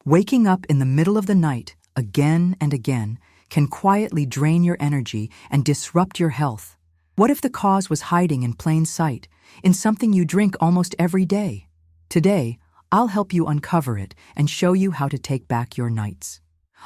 Waking up in the middle of the night, again and again, can quietly drain your energy and disrupt your health. What if the cause was hiding in plain sight, in something you drink almost every day? Today, I'll help you uncover it and show you how to take back your nights.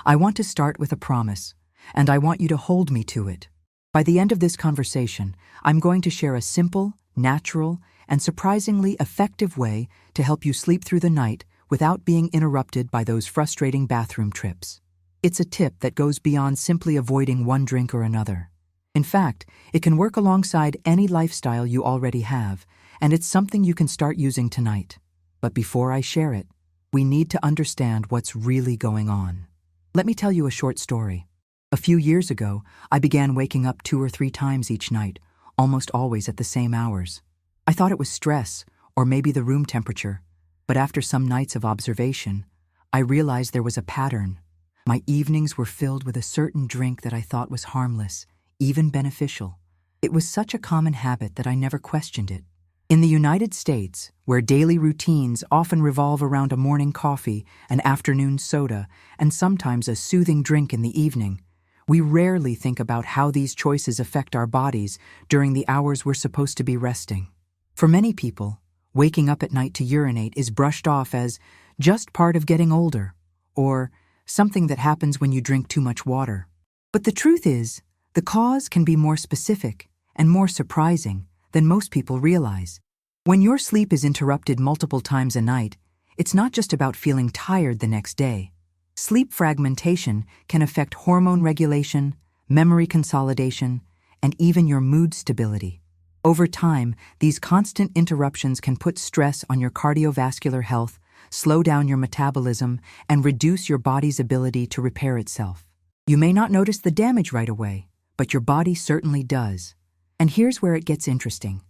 I want to start with a promise, and I want you to hold me to it. By the end of this conversation, I'm going to share a simple, natural, and surprisingly effective way to help you sleep through the night without being interrupted by those frustrating bathroom trips. It's a tip that goes beyond simply avoiding one drink or another. In fact, it can work alongside any lifestyle you already have, and it's something you can start using tonight. But before I share it, we need to understand what's really going on. Let me tell you a short story. A few years ago, I began waking up 2 or 3 times each night, almost always at the same hours. I thought it was stress, or maybe the room temperature. But after some nights of observation, I realized there was a pattern. My evenings were filled with a certain drink that I thought was harmless, even beneficial. It was such a common habit that I never questioned it. In the United States, where daily routines often revolve around a morning coffee, an afternoon soda, and sometimes a soothing drink in the evening, we rarely think about how these choices affect our bodies during the hours we're supposed to be resting. For many people, waking up at night to urinate is brushed off as just part of getting older, or something that happens when you drink too much water. But the truth is, the cause can be more specific and more surprising than most people realize. When your sleep is interrupted multiple times a night, it's not just about feeling tired the next day. Sleep fragmentation can affect hormone regulation, memory consolidation, and even your mood stability. Over time, these constant interruptions can put stress on your cardiovascular health, slow down your metabolism, and reduce your body's ability to repair itself. You may not notice the damage right away, but your body certainly does. And here's where it gets interesting.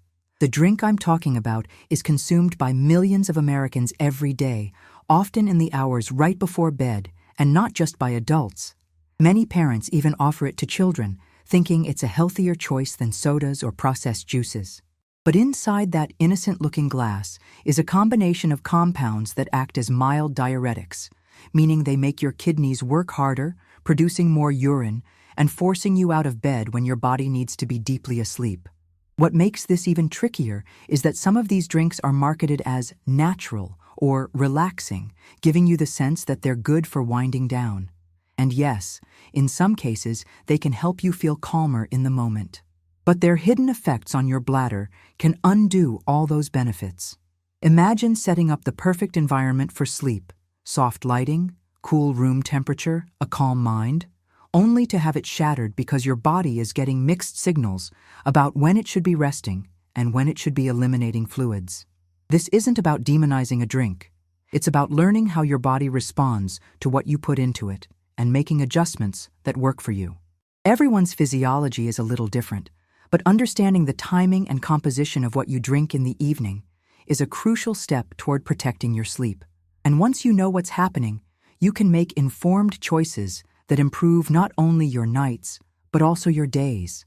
The drink I'm talking about is consumed by millions of Americans every day, often in the hours right before bed, and not just by adults. Many parents even offer it to children, thinking it's a healthier choice than sodas or processed juices. But inside that innocent-looking glass is a combination of compounds that act as mild diuretics, meaning they make your kidneys work harder, producing more urine, and forcing you out of bed when your body needs to be deeply asleep. What makes this even trickier is that some of these drinks are marketed as natural or relaxing, giving you the sense that they're good for winding down. And yes, in some cases, they can help you feel calmer in the moment. But their hidden effects on your bladder can undo all those benefits. Imagine setting up the perfect environment for sleep: soft lighting, cool room temperature, a calm mind, only to have it shattered because your body is getting mixed signals about when it should be resting and when it should be eliminating fluids. This isn't about demonizing a drink. It's about learning how your body responds to what you put into it and making adjustments that work for you. Everyone's physiology is a little different, but understanding the timing and composition of what you drink in the evening is a crucial step toward protecting your sleep. And once you know what's happening, you can make informed choices that improve not only your nights, but also your days.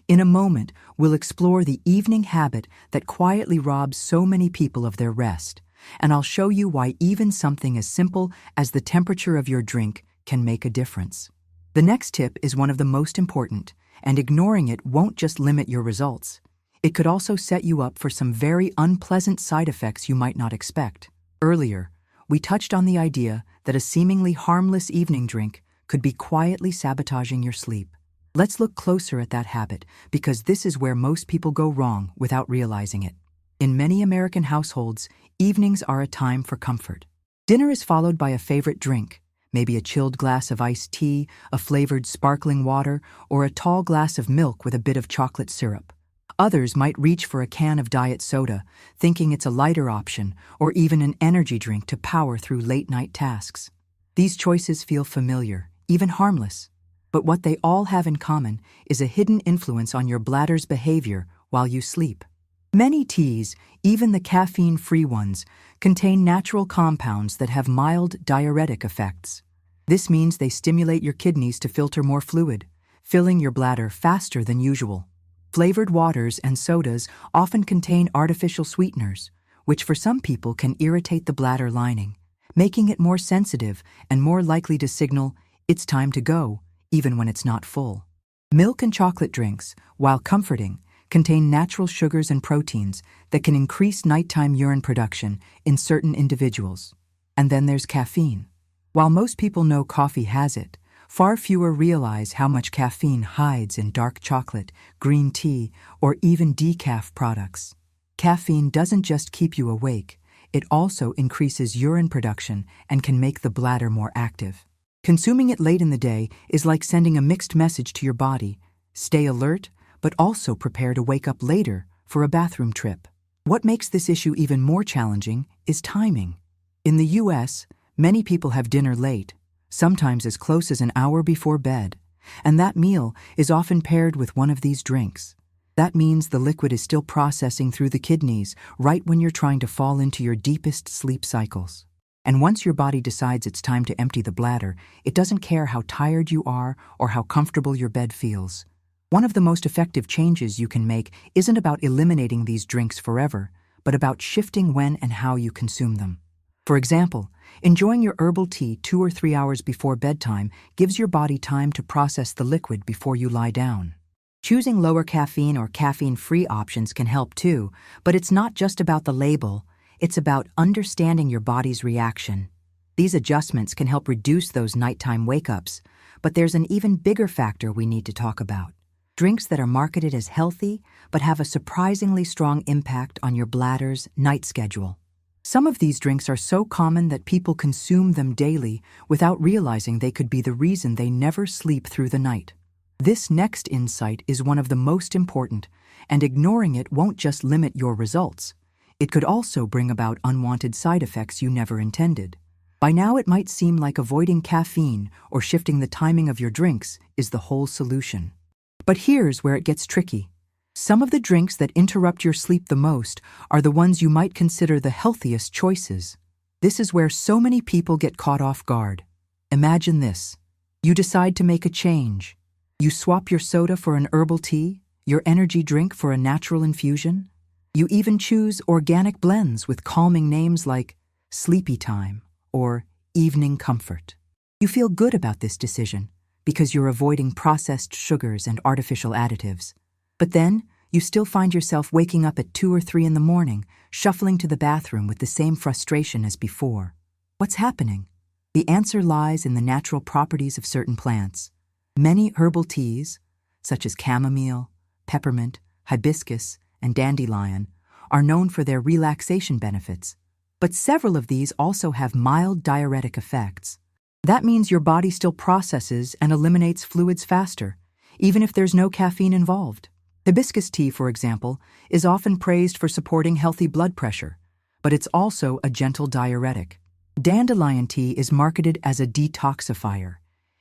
In a moment, we'll explore the evening habit that quietly robs so many people of their rest, and I'll show you why even something as simple as the temperature of your drink can make a difference. The next tip is one of the most important, and ignoring it won't just limit your results. It could also set you up for some very unpleasant side effects you might not expect. Earlier, we touched on the idea that a seemingly harmless evening drink could be quietly sabotaging your sleep. Let's look closer at that habit, because this is where most people go wrong without realizing it. In many American households, evenings are a time for comfort. Dinner is followed by a favorite drink, maybe a chilled glass of iced tea, a flavored sparkling water, or a tall glass of milk with a bit of chocolate syrup. Others might reach for a can of diet soda, thinking it's a lighter option, or even an energy drink to power through late-night tasks. These choices feel familiar, even harmless. But what they all have in common is a hidden influence on your bladder's behavior while you sleep. Many teas, even the caffeine-free ones, contain natural compounds that have mild diuretic effects. This means they stimulate your kidneys to filter more fluid, filling your bladder faster than usual. Flavored waters and sodas often contain artificial sweeteners, which for some people can irritate the bladder lining, making it more sensitive and more likely to signal it's time to go, even when it's not full. Milk and chocolate drinks, while comforting, contain natural sugars and proteins that can increase nighttime urine production in certain individuals. And then there's caffeine. While most people know coffee has it, far fewer realize how much caffeine hides in dark chocolate, green tea, or even decaf products. Caffeine doesn't just keep you awake, it also increases urine production and can make the bladder more active. Consuming it late in the day is like sending a mixed message to your body: stay alert, but also prepare to wake up later for a bathroom trip. What makes this issue even more challenging is timing. In the US, many people have dinner late, sometimes as close as an hour before bed, and that meal is often paired with one of these drinks. That means the liquid is still processing through the kidneys right when you're trying to fall into your deepest sleep cycles. And once your body decides it's time to empty the bladder, it doesn't care how tired you are or how comfortable your bed feels. One of the most effective changes you can make isn't about eliminating these drinks forever, but about shifting when and how you consume them. For example, enjoying your herbal tea 2 or 3 hours before bedtime gives your body time to process the liquid before you lie down. Choosing lower caffeine or caffeine-free options can help too, but it's not just about the label, it's about understanding your body's reaction. These adjustments can help reduce those nighttime wake-ups, but there's an even bigger factor we need to talk about. Drinks that are marketed as healthy but have a surprisingly strong impact on your bladder's night schedule. Some of these drinks are so common that people consume them daily without realizing they could be the reason they never sleep through the night. This next insight is one of the most important, and ignoring it won't just limit your results. It could also bring about unwanted side effects you never intended. By now it might seem like avoiding caffeine or shifting the timing of your drinks is the whole solution. But here's where it gets tricky. Some of the drinks that interrupt your sleep the most are the ones you might consider the healthiest choices. This is where so many people get caught off guard. Imagine this. You decide to make a change. You swap your soda for an herbal tea, your energy drink for a natural infusion. You even choose organic blends with calming names like Sleepy Time or Evening Comfort. You feel good about this decision because you're avoiding processed sugars and artificial additives. But then, you still find yourself waking up at 2 or 3 in the morning, shuffling to the bathroom with the same frustration as before. What's happening? The answer lies in the natural properties of certain plants. Many herbal teas, such as chamomile, peppermint, hibiscus, and dandelion, are known for their relaxation benefits, but several of these also have mild diuretic effects. That means your body still processes and eliminates fluids faster, even if there's no caffeine involved. Hibiscus tea, for example, is often praised for supporting healthy blood pressure, but it's also a gentle diuretic. Dandelion tea is marketed as a detoxifier,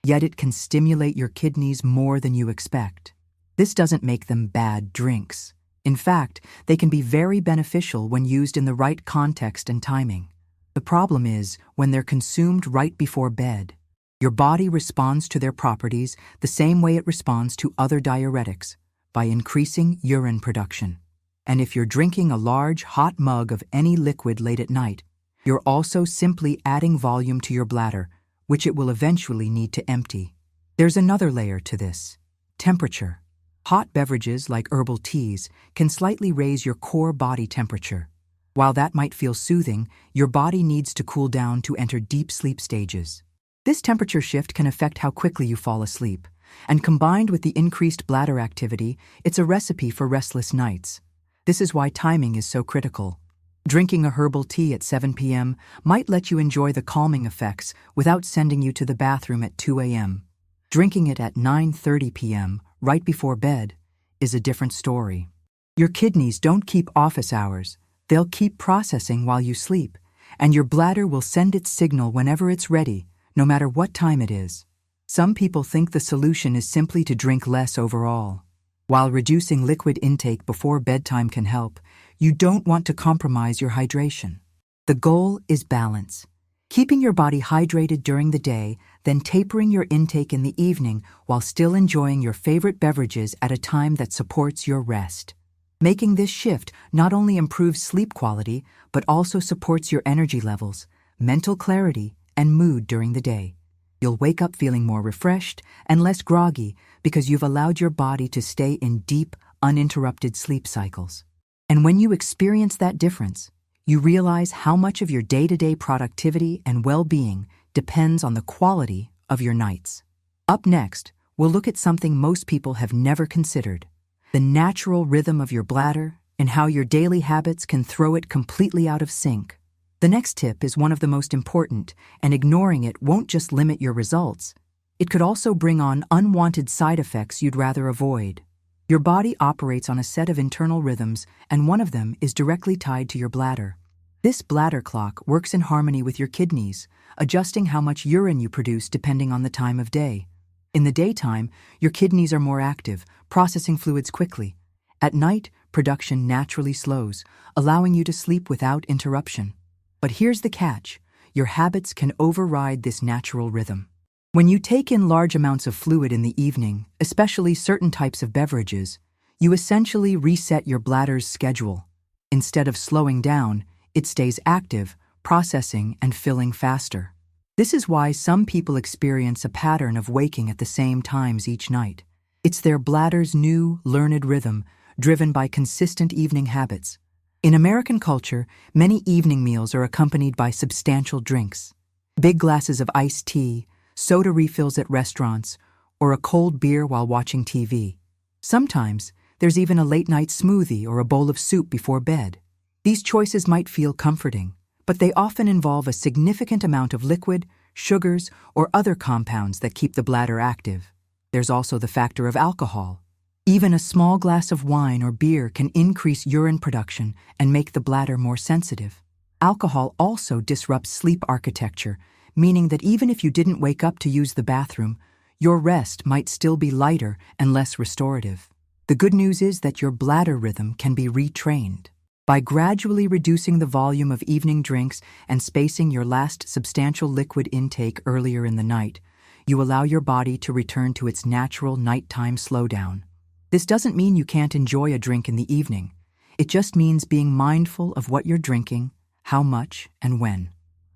yet it can stimulate your kidneys more than you expect. This doesn't make them bad drinks. In fact, they can be very beneficial when used in the right context and timing. The problem is when they're consumed right before bed. Your body responds to their properties the same way it responds to other diuretics, by increasing urine production. And if you're drinking a large, hot mug of any liquid late at night, you're also simply adding volume to your bladder, which it will eventually need to empty. There's another layer to this: temperature. Hot beverages like herbal teas can slightly raise your core body temperature. While that might feel soothing, your body needs to cool down to enter deep sleep stages. This temperature shift can affect how quickly you fall asleep, and combined with the increased bladder activity, it's a recipe for restless nights. This is why timing is so critical. Drinking a herbal tea at 7 p.m. might let you enjoy the calming effects without sending you to the bathroom at 2 a.m. Drinking it at 9:30 p.m., right before bed, is a different story. Your kidneys don't keep office hours. They'll keep processing while you sleep, and your bladder will send its signal whenever it's ready, no matter what time it is. Some people think the solution is simply to drink less overall. While reducing liquid intake before bedtime can help, you don't want to compromise your hydration. The goal is balance. Keeping your body hydrated during the day, then tapering your intake in the evening while still enjoying your favorite beverages at a time that supports your rest. Making this shift not only improves sleep quality, but also supports your energy levels, mental clarity, and mood during the day. You'll wake up feeling more refreshed and less groggy because you've allowed your body to stay in deep, uninterrupted sleep cycles. And when you experience that difference, you realize how much of your day-to-day productivity and well-being depends on the quality of your nights. Up next, we'll look at something most people have never considered: the natural rhythm of your bladder and how your daily habits can throw it completely out of sync. The next tip is one of the most important, and ignoring it won't just limit your results. It could also bring on unwanted side effects you'd rather avoid. Your body operates on a set of internal rhythms, and one of them is directly tied to your bladder. This bladder clock works in harmony with your kidneys, adjusting how much urine you produce depending on the time of day. In the daytime, your kidneys are more active, processing fluids quickly. At night, production naturally slows, allowing you to sleep without interruption. But here's the catch: your habits can override this natural rhythm. When you take in large amounts of fluid in the evening, especially certain types of beverages, you essentially reset your bladder's schedule. Instead of slowing down, it stays active, processing and filling faster. This is why some people experience a pattern of waking at the same times each night. It's their bladder's new, learned rhythm, driven by consistent evening habits. In American culture, many evening meals are accompanied by substantial drinks. Big glasses of iced tea, soda refills at restaurants, or a cold beer while watching TV. Sometimes, there's even a late-night smoothie or a bowl of soup before bed. These choices might feel comforting, but they often involve a significant amount of liquid, sugars, or other compounds that keep the bladder active. There's also the factor of alcohol. Even a small glass of wine or beer can increase urine production and make the bladder more sensitive. Alcohol also disrupts sleep architecture, meaning that even if you didn't wake up to use the bathroom, your rest might still be lighter and less restorative. The good news is that your bladder rhythm can be retrained. By gradually reducing the volume of evening drinks and spacing your last substantial liquid intake earlier in the night, you allow your body to return to its natural nighttime slowdown. This doesn't mean you can't enjoy a drink in the evening. It just means being mindful of what you're drinking, how much, and when.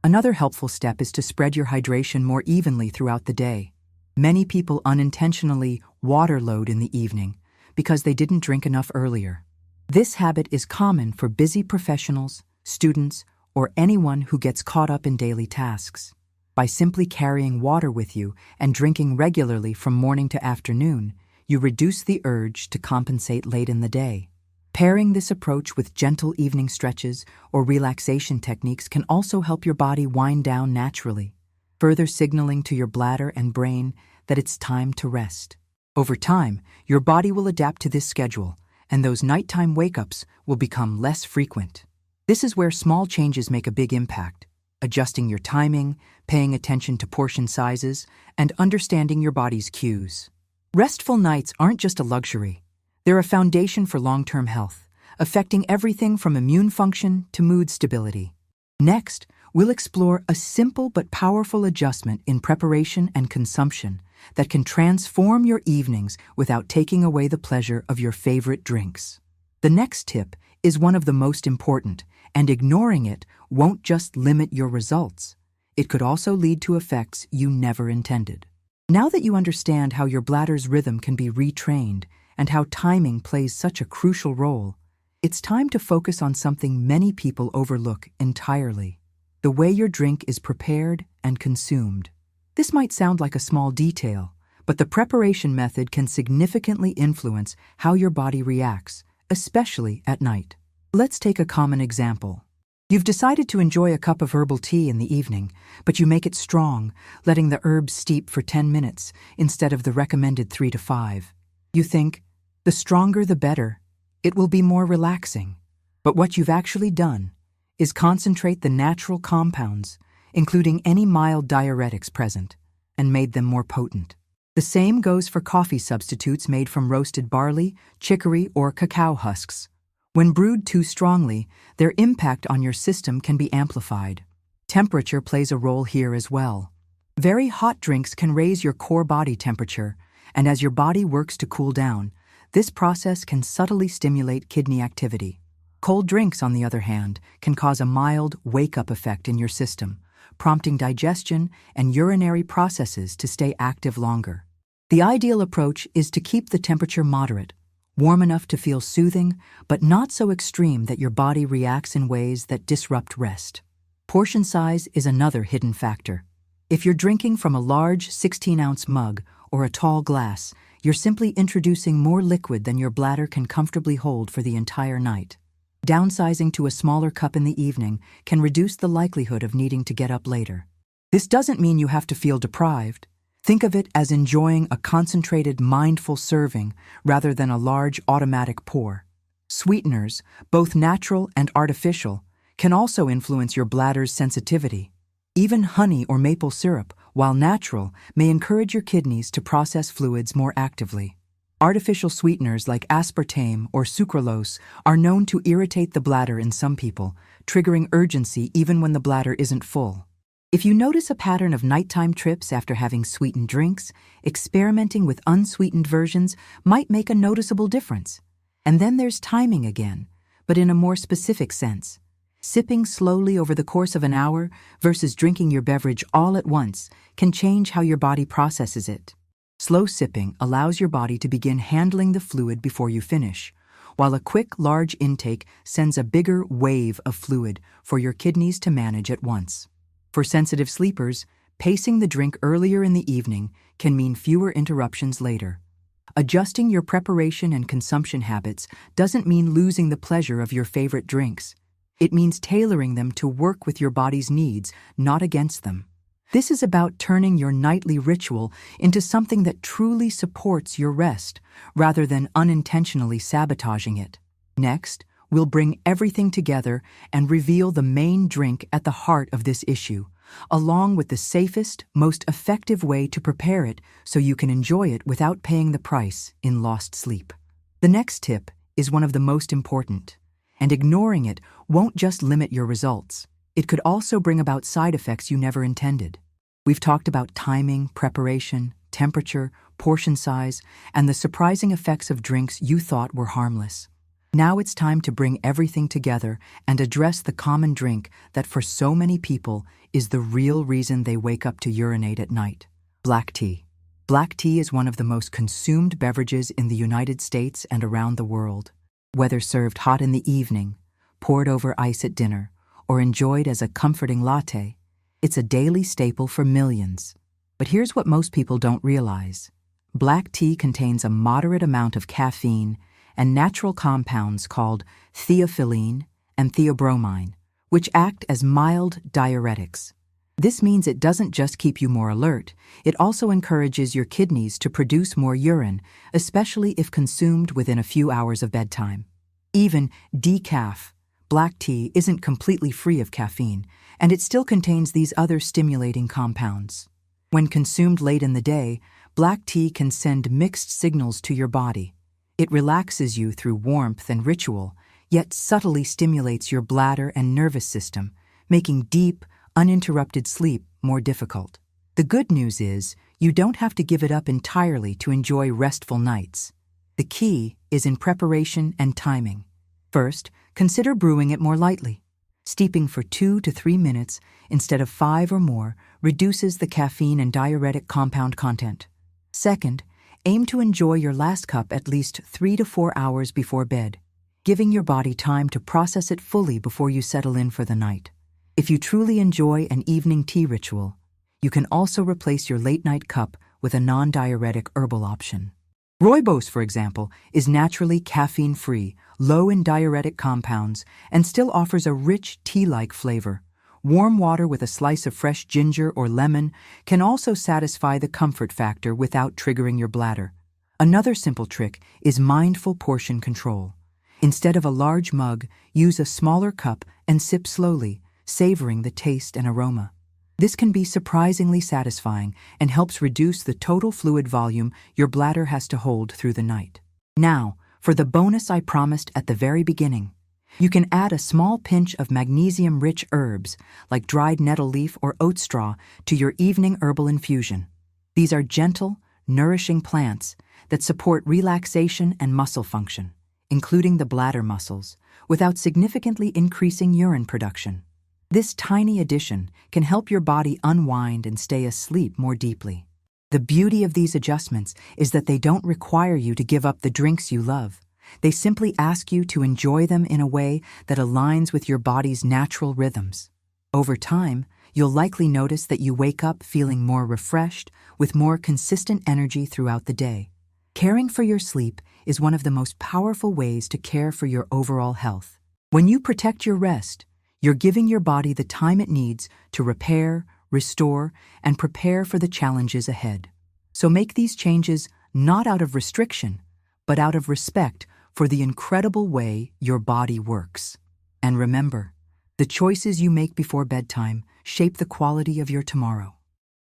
Another helpful step is to spread your hydration more evenly throughout the day. Many people unintentionally waterload in the evening because they didn't drink enough earlier. This habit is common for busy professionals, students, or anyone who gets caught up in daily tasks. By simply carrying water with you and drinking regularly from morning to afternoon, you reduce the urge to compensate late in the day. Pairing this approach with gentle evening stretches or relaxation techniques can also help your body wind down naturally, further signaling to your bladder and brain that it's time to rest. Over time, your body will adapt to this schedule, and those nighttime wake-ups will become less frequent. This is where small changes make a big impact: adjusting your timing, paying attention to portion sizes, and understanding your body's cues. Restful nights aren't just a luxury. They're a foundation for long-term health, affecting everything from immune function to mood stability. Next, we'll explore a simple but powerful adjustment in preparation and consumption that can transform your evenings without taking away the pleasure of your favorite drinks. The next tip is one of the most important, and ignoring it won't just limit your results. It could also lead to effects you never intended. Now that you understand how your bladder's rhythm can be retrained and how timing plays such a crucial role, it's time to focus on something many people overlook entirely: the way your drink is prepared and consumed. This might sound like a small detail, but the preparation method can significantly influence how your body reacts, especially at night. Let's take a common example. You've decided to enjoy a cup of herbal tea in the evening, but you make it strong, letting the herbs steep for 10 minutes instead of the recommended 3 to 5. You think, the stronger the better, it will be more relaxing. But what you've actually done is concentrate the natural compounds, including any mild diuretics present, and made them more potent. The same goes for coffee substitutes made from roasted barley, chicory, or cacao husks. When brewed too strongly, their impact on your system can be amplified. Temperature plays a role here as well. Very hot drinks can raise your core body temperature, and as your body works to cool down, this process can subtly stimulate kidney activity. Cold drinks, on the other hand, can cause a mild wake-up effect in your system, prompting digestion and urinary processes to stay active longer. The ideal approach is to keep the temperature moderate, warm enough to feel soothing, but not so extreme that your body reacts in ways that disrupt rest. Portion size is another hidden factor. If you're drinking from a large 16-ounce mug or a tall glass, you're simply introducing more liquid than your bladder can comfortably hold for the entire night. Downsizing to a smaller cup in the evening can reduce the likelihood of needing to get up later. This doesn't mean you have to feel deprived. Think of it as enjoying a concentrated, mindful serving rather than a large automatic pour. Sweeteners, both natural and artificial, can also influence your bladder's sensitivity. Even honey or maple syrup, while natural, may encourage your kidneys to process fluids more actively. Artificial sweeteners like aspartame or sucralose are known to irritate the bladder in some people, triggering urgency even when the bladder isn't full. If you notice a pattern of nighttime trips after having sweetened drinks, experimenting with unsweetened versions might make a noticeable difference. And then there's timing again, but in a more specific sense. Sipping slowly over the course of an hour versus drinking your beverage all at once can change how your body processes it. Slow sipping allows your body to begin handling the fluid before you finish, while a quick, large intake sends a bigger wave of fluid for your kidneys to manage at once. For sensitive sleepers, pacing the drink earlier in the evening can mean fewer interruptions later. Adjusting your preparation and consumption habits doesn't mean losing the pleasure of your favorite drinks. It means tailoring them to work with your body's needs, not against them. This is about turning your nightly ritual into something that truly supports your rest, rather than unintentionally sabotaging it. Next, we'll bring everything together and reveal the main drink at the heart of this issue, along with the safest, most effective way to prepare it so you can enjoy it without paying the price in lost sleep. The next tip is one of the most important, and ignoring it won't just limit your results. It could also bring about side effects you never intended. We've talked about timing, preparation, temperature, portion size, and the surprising effects of drinks you thought were harmless. Now it's time to bring everything together and address the common drink that for so many people is the real reason they wake up to urinate at night: black tea. Black tea is one of the most consumed beverages in the United States and around the world. Whether served hot in the evening, poured over ice at dinner, or enjoyed as a comforting latte, it's a daily staple for millions. But here's what most people don't realize. Black tea contains a moderate amount of caffeine and natural compounds called theophylline and theobromine, which act as mild diuretics. This means it doesn't just keep you more alert, it also encourages your kidneys to produce more urine, especially if consumed within a few hours of bedtime. Even decaf, black tea, isn't completely free of caffeine, and it still contains these other stimulating compounds. When consumed late in the day, black tea can send mixed signals to your body. It relaxes you through warmth and ritual, yet subtly stimulates your bladder and nervous system, making deep, uninterrupted sleep more difficult. The good news is, you don't have to give it up entirely to enjoy restful nights. The key is in preparation and timing. First, consider brewing it more lightly. Steeping for 2 to 3 minutes instead of 5 or more reduces the caffeine and diuretic compound content. Second, aim to enjoy your last cup at least 3 to 4 hours before bed, giving your body time to process it fully before you settle in for the night. If you truly enjoy an evening tea ritual, you can also replace your late-night cup with a non-diuretic herbal option. Rooibos, for example, is naturally caffeine-free, low in diuretic compounds, and still offers a rich tea-like flavor. Warm water with a slice of fresh ginger or lemon can also satisfy the comfort factor without triggering your bladder. Another simple trick is mindful portion control. Instead of a large mug, use a smaller cup and sip slowly, savoring the taste and aroma. This can be surprisingly satisfying and helps reduce the total fluid volume your bladder has to hold through the night. Now, for the bonus I promised at the very beginning. You can add a small pinch of magnesium-rich herbs, like dried nettle leaf or oat straw, to your evening herbal infusion. These are gentle, nourishing plants that support relaxation and muscle function, including the bladder muscles, without significantly increasing urine production. This tiny addition can help your body unwind and stay asleep more deeply. The beauty of these adjustments is that they don't require you to give up the drinks you love. They simply ask you to enjoy them in a way that aligns with your body's natural rhythms. Over time, you'll likely notice that you wake up feeling more refreshed, with more consistent energy throughout the day. Caring for your sleep is one of the most powerful ways to care for your overall health. When you protect your rest, you're giving your body the time it needs to repair, restore, and prepare for the challenges ahead. So make these changes not out of restriction, but out of respect for the incredible way your body works. And remember, the choices you make before bedtime shape the quality of your tomorrow.